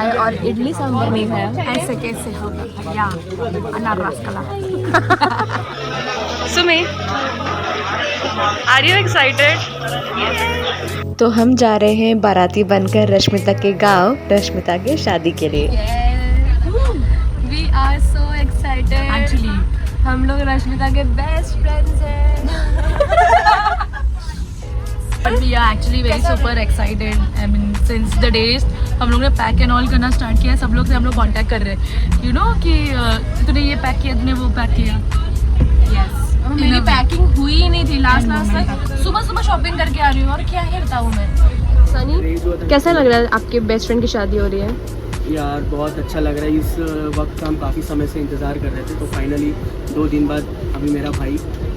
है और इडली सांभर नहीं खाया। ऐसे कैसे होगा या अनारस कला। Sumi, are you excited? तो हम जा रहे हैं बाराती बनकर रश्मिता के गांव, रश्मिता के शादी के लिए। We are so excited. Actually हम लोग रश्मिता के बेस्ट फ्रेंड्स हैं। But we are actually very super excited. I mean, since the days हम लोग ने पैक एंड ऑल करना स्टार्ट किया, सब लोग से हम लोग कांटेक्ट कर रहे हैं, you know कि तूने ये पैक किया, तूने वो पैक किया। Yes. मेरी पैकिंग हुई ही नहीं थी लास्ट तक। सुबह शॉपिंग करके आ रही हूँ और क्या ही बताऊँ मैं। सनी, कैसा लग रहा है आपके बेस्ट फ्रेंड की शादी हो रही है? यार बहुत अच्छा लग रहा है। इस वक्त हम काफ़ी समय से इंतज़ार कर रहे थे, तो फाइनली 2 दिन बाद अभी मेरा भाई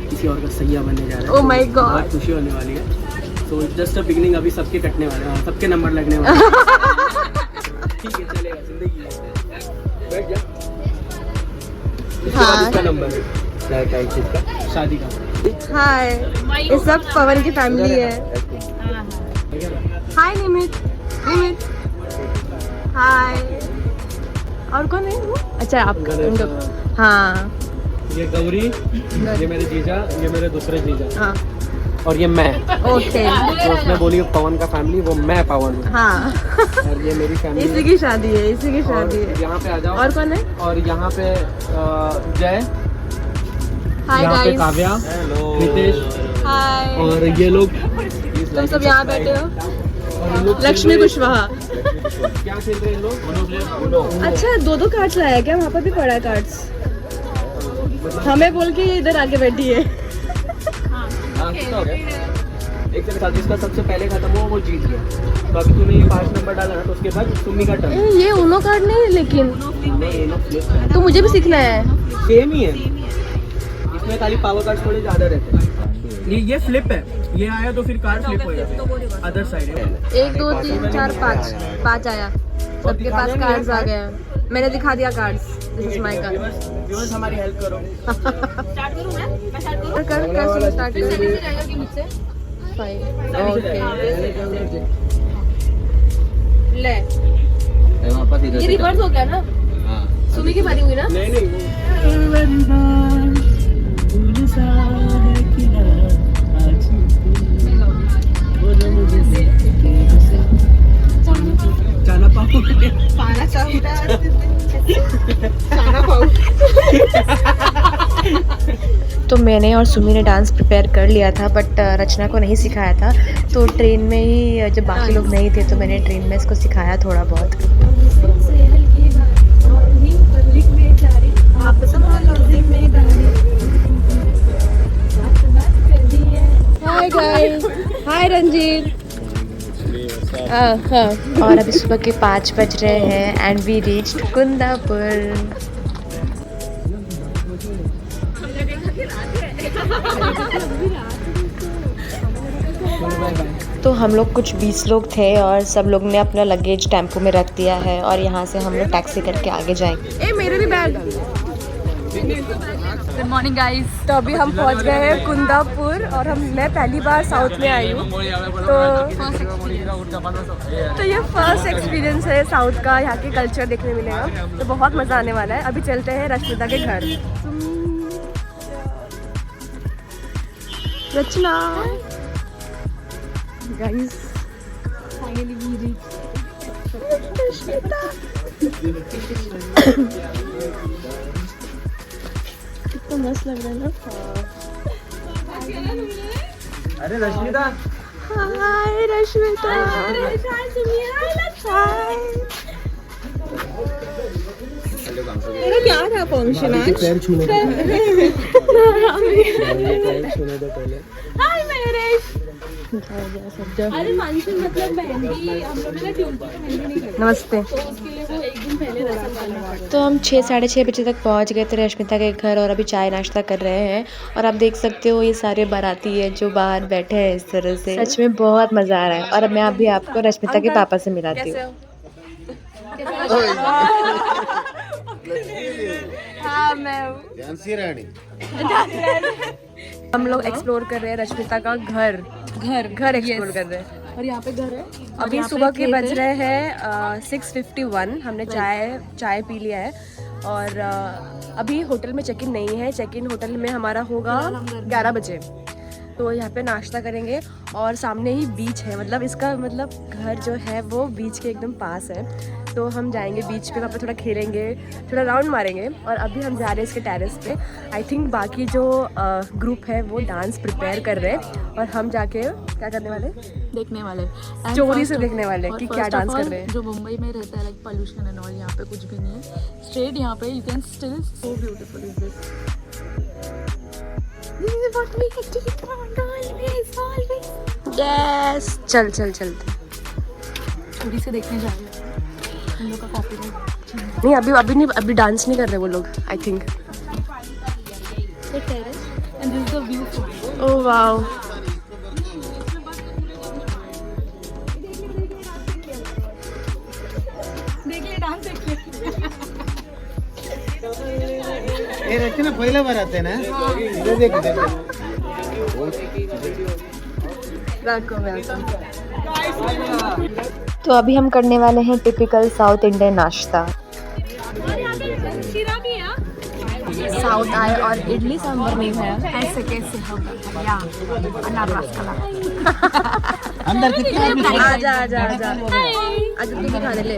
किसी और का सैया बनने जा रहा है। Oh my God. बहुत खुशी होने वाली है। तो जस्ट अ बिगनिंग, अभी सबके कटने वाले हैं, सबके नंबर लगने वाले हैं। ठीक है, चलेगा, जिंदगी है। बैठ जा। इसका नंबर है क्या चीज़ का? शादी का। हाय, ये सब पवन की फैमिली है। हाय निमित, हाय। और कौन है वो? अच्छा आप। हाँ, ये गौरी, ये मेरे जीजा, ये मेरे दूसरे जीजा। हाँ, और ये मैं। ओके। तो उसने बोली पवन का फैमिली, वो मैं पवन हूँ। हाँ, और ये मेरी फैमिली। इसी की शादी है, इसी की शादी है। यहाँ पे आ जाओ। और कौन है? और यहाँ पे जय, हाय यहाँ पे गाइस। काव्या, नितेश, हाय। और ये लोग तुम सब यहाँ बैठे हो? और ये लोग लक्ष्मी कुशवाहा। क्या खेल रहे हैं लोग? अच्छा, 2 कार्ड्स लाया क्या? वहाँ पर भी पड़ा है कार्ड्स। हमें बोल के ये इधर आके बैठी है। हाँ, कितना हो गया? एक के साथ जिसका सबसे पहले खत्म हुआ वो जीत गया। तो अभी तूने ये 5 नंबर डाला ना, तो उसके बाद सुमी का टर्न। ये उनो कार्ड नहीं है लेकिन, नहीं, तो मुझे भी सीखना है। सेम ही है। इसमें खाली पावर कार्ड थोड़े ज्यादा रहते हैं। ये फ्लिप है, ये आया तो फिर कार्ड फ्लिप होएगा अदर साइड। 1 2 3 4 5 आया। सबके पास कार्ड्स आ गए। मैंने दिखा दिया cards. This is my card. Viewers हमारी हेल्प करो। स्टार्ट करूँ मैं? मैं स्टार्ट करूँ? कर स्टार्ट कर। मुझसे 5 ओके। ले, ये रिवर्स हो गया ना? सुमी की बारी हुई ना? नहीं जाना पाऊँ। तो मैंने और सुमी ने डांस प्रिपेयर कर लिया था, बट रचना को नहीं सिखाया था। तो ट्रेन में ही जब बाकी लोग नहीं थे तो मैंने ट्रेन में इसको सिखाया थोड़ा बहुत। हाय गाइस, हाय रंजीत। हाँ, और अभी सुबह के 5 बज रहे हैं एंड वी रीच्ड कुंदापुर। तो हम लोग कुछ 20 लोग थे और सब लोग ने अपना लगेज टेम्पो में रख दिया है और यहाँ से हम लोग टैक्सी करके आगे जाएंगे। ए मेरे भी बैग। Good morning guys. तो अभी हम पहुँच गए हैं कुंदापुर और मैं पहली बार साउथ में आई हूँ, तो ये फर्स्ट एक्सपीरियंस है साउथ का। यहाँ के कल्चर देखने मिलेगा तो बहुत मज़ा आने वाला है। अभी चलते हैं रश्मिता के घर। Rachna guys, finally we reach Rashmita. कितना मस्त लग रहा है ना। अरे रश्मिता, हाय रश्मिता। मेरा क्या था फंक्शन आज? पैर छूने दो पहले। हाय मेरेश। अरे फंक्शन मतलब मेहंदी, हम लोग ने ट्यूसडे को मेहंदी नहीं करते, नमस्ते। तो उसके लिए वो एक दिन पहले रसम करना पड़ता है। तो हम 6 साढ़े 6 बजे तक पहुंच गए थे रश्मिता के घर और अभी चाय नाश्ता कर रहे हैं। और आप देख सकते हो ये सारे बाराती है जो बाहर बैठे हैं इस तरह से। सच में बहुत मज़ा आ रहा है। और अब मैं अभी आपको रश्मिता के पापा से मिलाती हूँ। हाँ मैं झांसी रानी। हम लोग एक्सप्लोर कर रहे हैं रश्मिता का घर एक्सप्लोर कर रहे हैं। और यहाँ पे घर है। अभी सुबह के बज रहे हैं 6:51। हमने चाय पी लिया है और अभी होटल में चेक इन नहीं है। चेक इन होटल में हमारा होगा 11 बजे। तो यहाँ पे नाश्ता करेंगे और सामने ही बीच है, मतलब इसका मतलब घर जो है वो बीच के एकदम पास है। तो हम जाएंगे बीच पे, वहाँ पे थोड़ा खेलेंगे, थोड़ा राउंड मारेंगे। और अभी हम जा रहे हैं इसके टेरेस पे। आई थिंक बाकी जो ग्रुप है वो डांस प्रिपेयर कर रहे हैं और हम जाके क्या करने वाले, देखने वाले, चोरी से देखने वाले कि क्या डांस कर रहे हैं। जो मुंबई में रहता है लाइक पॉल्यूशन एंड ऑल, यहाँ पे कुछ भी नहीं है। स्ट्रेट यहाँ पे you can still so beautiful is this. Yes, चल चलते। चोरी से देखने जा रहे हैं हम लोग का कॉपीराइट नहीं, अभी डांस नहीं कर रहे वो लोग, I think. The terrace and this is the view point. Oh wow, देखिए डांस देखिए। ये रहते ना पहले बार आते ना, इधर देखो तो अभी हम करने वाले हैं टिपिकल साउथ इंडियन नाश्ता। साउथ आए और इडली सांभर नहीं खाया। ऐसे कैसे होगा या अनार रसगुल्ला। अंदर कितने आजा आज तू भी खाने ले।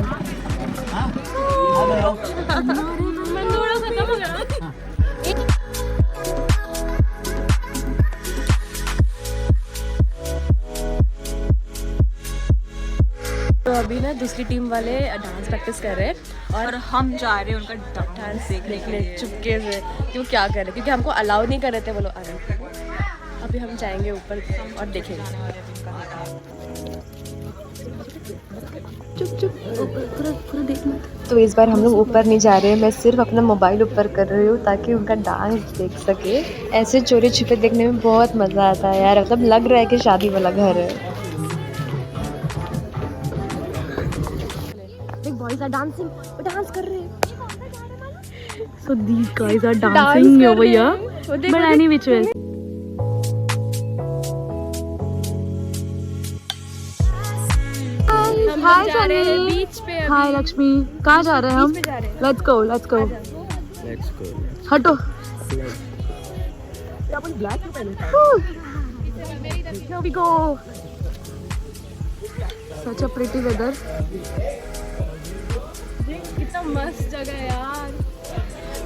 तो अभी ना दूसरी टीम वाले डांस प्रैक्टिस कर रहे हैं और हम जा रहे हैं उनका डांस देखने के लिए चुपके से, क्यों क्या कर रहे, क्योंकि हमको अलाउ नहीं कर रहे थे वो लोग आने। अभी हम जाएंगे ऊपर और देखेंगे। चुप पूरा देखना। तो इस बार हम लोग ऊपर नहीं जा रहे हैं, मैं सिर्फ अपना मोबाइल ऊपर कर रही हूँ ताकि उनका डांस देख सके। ऐसे चोरी छुपे देखने में बहुत मज़ा आता है यार, मतलब लग रहा है कि शादी वाला घर है। बॉयज आर डांसिंग, डांस कर रहे हैं। So these guys are dancing over here, but any which way. हाय सनी, बीच पे। हाय लक्ष्मी, कहाँ जा रहे हैं हम? Let's go. हटो। Here we go. Such a pretty weather. कितना मस्त जगह है यार।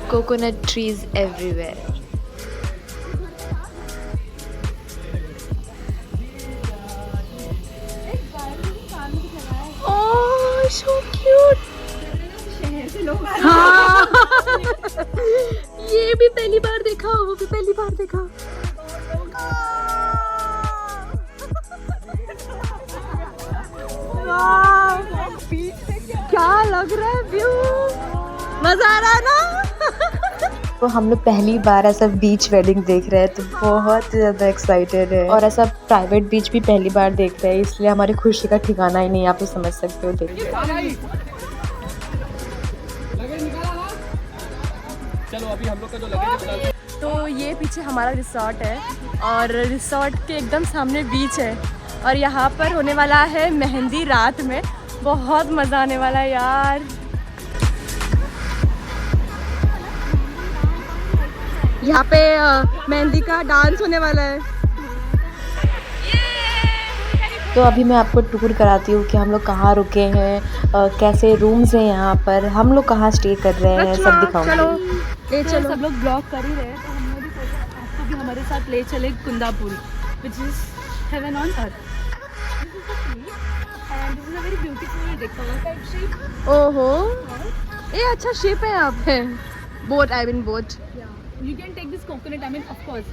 Coconut trees everywhere. Oh so cute. हाँ ये भी पहली बार देखा, वो भी पहली बार देखा। क्या लग रहा है व्यू, मजा आ रहा है ना। तो हम लोग पहली बार ऐसा बीच वेडिंग देख रहे हैं, तो बहुत ज़्यादा एक्साइटेड है। और ऐसा प्राइवेट बीच भी पहली बार देख रहे हैं, इसलिए हमारी खुशी का ठिकाना ही नहीं, आप तो समझ सकते हो। देखिए चलो अभी हम लोग का जो लगेज, तो ये पीछे हमारा रिसोर्ट है और रिसोर्ट के एकदम सामने बीच है और यहाँ पर होने वाला है मेहंदी रात में। बहुत मज़ा आने वाला है यार। यहाँ पे मेहंदी का डांस होने वाला है। तो अभी मैं आपको टूर कराती हूँ कि हम लोग कहाँ रुके हैं, कैसे रूम्स हैं यहाँ पर, हम लोग कहाँ स्टे कर रहे हैं, सब दिखाऊंगी। चलो सब लोग ब्लॉग कर ही रहे हैं, तो हमने भी सोचा आपको भी हमारे साथ ले चले Kundapur, which is heaven on earth. And this is a very beautiful Recover type ship. ओहो, ये अच्छा शिप है यहाँ पे। Boat, I mean boat. Yeah, you can take this coconut. I mean, of course,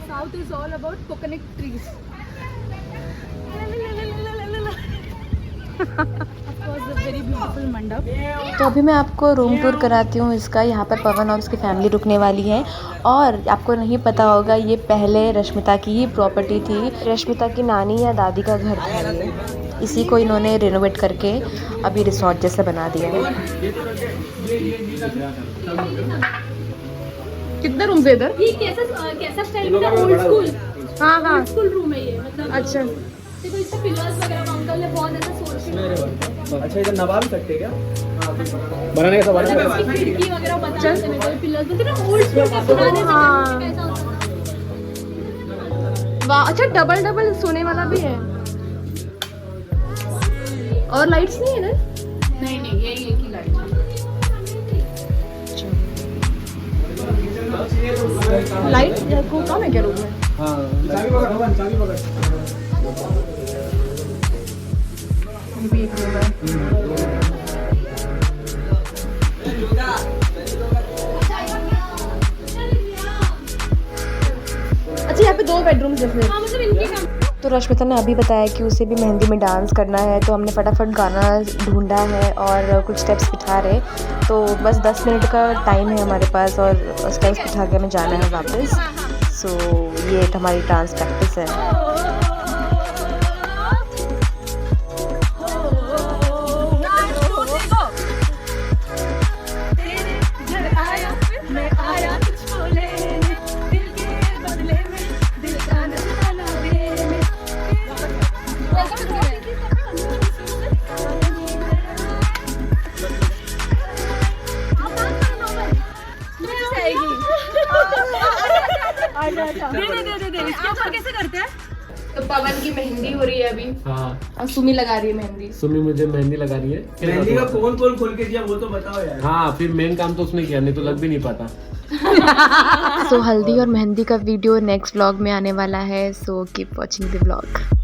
South is all about coconut trees. Of course, the very beautiful मंडप. तो अभी मैं आपको रूम टूर कराती हूँ इसका। यहाँ पर पवन और उसकी फैमिली रुकने वाली है और आपको नहीं पता होगा, ये पहले रश्मिता की ही प्रॉपर्टी थी। रश्मिता की नानी या दादी का घर था ये, इसी को इन्होंने रिनोवेट करके अभी रिसोर्ट जैसा बना दिया है। कितने रूम्स है इधर? ये कैसा स्टाइल का ओल्ड स्कूल, हाँ ओल्ड स्कूल रूम है ये, मतलब अच्छा। देखो इससे पिलर्स वगैरह अंकल ने बहुत ऐसा सोच के अच्छा इधर नवा भी सकते हैं क्या? बनाने का सवाल है। खिड़की वगैरह बता देते हैं कोई पिलर्स बोलते हैं ना ओल्ड स्कूल के पुराने हाँ। जमाने में कैसा होता है। वाह, अच्छा डबल डबल सोने वाला भी है। और लाइट्स नहीं है ना? नहीं नहीं यही एक ही लाइट लाइट को कम है क्या रूम में? हाँ चाबी पकड़, चाबी पकड़। ये भी एक रूम है। अच्छा यहाँ पे 2 बेडरूम्स है फिर। हाँ मतलब इनके काम तो रश्मिता ने अभी बताया कि उसे भी मेहंदी में डांस करना है, तो हमने फटाफट गाना ढूंढा है और कुछ स्टेप्स बिठा रहे। तो बस 10 मिनट का टाइम है हमारे पास और स्टेप्स बिठा के हमें जाना है वापस। सो ये हमारी डांस प्रैक्टिस है। दे इसके ऊपर कैसे करते हैं? तो पवन की मेहंदी हो रही है अभी हाँ और सुमी लगा रही है मेहंदी। सुमी मुझे मेहंदी लगा रही है। मेहंदी का कौन कौन खोल के दिया वो तो बताओ यार। हाँ फिर मेन काम तो उसने किया, नहीं तो लग भी नहीं पाता। सो हल्दी और मेहंदी का वीडियो नेक्स्ट व्लॉग में आने वाला है। So keep watching the vlog.